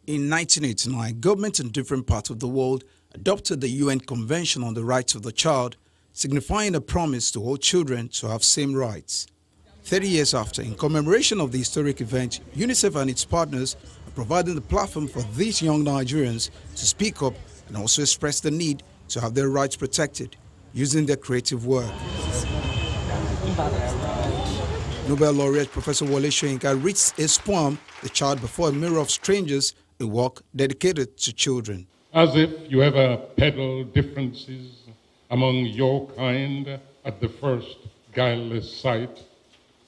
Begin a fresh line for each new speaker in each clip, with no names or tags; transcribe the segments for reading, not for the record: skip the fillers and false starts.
In 1989, governments in different parts of the world adopted the UN Convention on the Rights of the Child, signifying a promise to all children to have same rights. 30 years after, in commemoration of the historic event, UNICEF and its partners are providing the platform for these young Nigerians to speak up and also express the need to have their rights protected using their creative work. Nobel laureate Professor Wole Soyinka reads his poem, The Child Before a Mirror of Strangers, a work dedicated to children.
As if you ever peddled differences among your kind at the first guileless sight,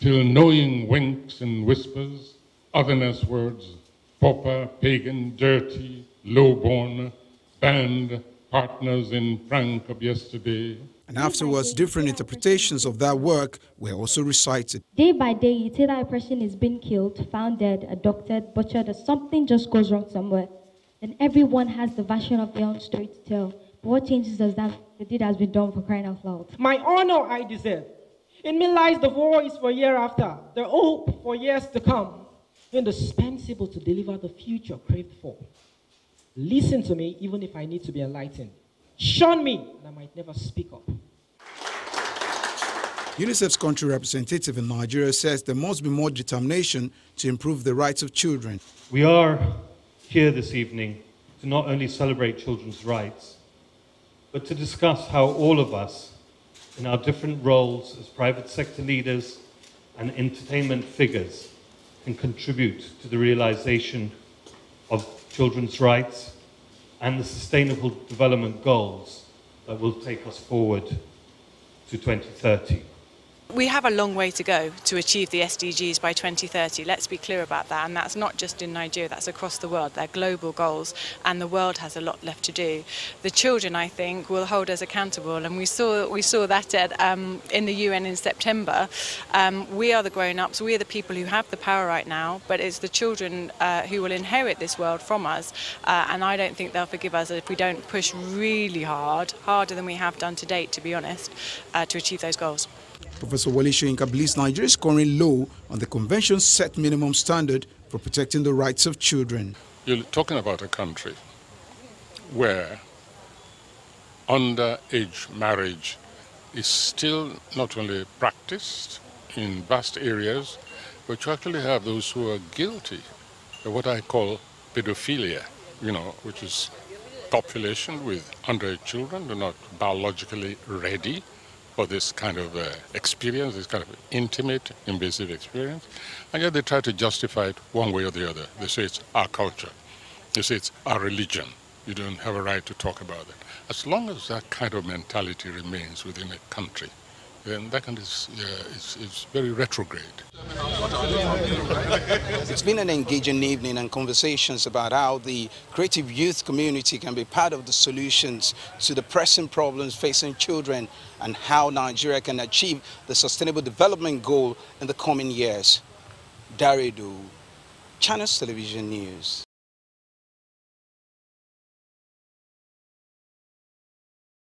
till knowing winks and whispers, otherness words, pauper, pagan, dirty, lowborn, band, partners in prank of yesterday.
And afterwards, different interpretations of that work were also recited.
Day by day, you say that a person is being killed, found dead, abducted, butchered, or something just goes wrong somewhere. Then everyone has the version of their own story to tell. But what changes is that the deed has been done for crying out loud.
My honor I deserve. In me lies the voice for year after, the hope for years to come, indispensable to deliver the future craved for. Listen to me even if I need to be enlightened. Shun me, and I might never speak up.
UNICEF's country representative in Nigeria says there must be more determination to improve the rights of children.
We are here this evening to not only celebrate children's rights, but to discuss how all of us, in our different roles as private sector leaders and entertainment figures, can contribute to the realization of children's rights and the sustainable development goals that will take us forward to 2030.
We have a long way to go to achieve the SDGs by 2030. Let's be clear about that. And that's not just in Nigeria, that's across the world. They're global goals and the world has a lot left to do. The children, I think, will hold us accountable. And we saw that in the UN in September. We are the grown-ups, we are the people who have the power right now, but it's the children who will inherit this world from us. And I don't think they'll forgive us if we don't push really hard, harder than we have done to date, to be honest, to achieve those goals.
Professor Wole Soyinka believes Nigeria is scoring low on the convention's set minimum standard for protecting the rights of children.
You're talking about a country where underage marriage is still not only practiced in vast areas, but you actually have those who are guilty of what I call pedophilia, which is population with underage children who are not biologically ready for this kind of experience, this kind of intimate, invasive experience, and yet they try to justify it one way or the other. They say it's our culture. They say it's our religion. You don't have a right to talk about it. As long as that kind of mentality remains within a country, then that is very retrograde.
It's been an engaging evening and conversations about how the creative youth community can be part of the solutions to the pressing problems facing children and how Nigeria can achieve the Sustainable Development Goal in the coming years. Daredu, Channels Television News.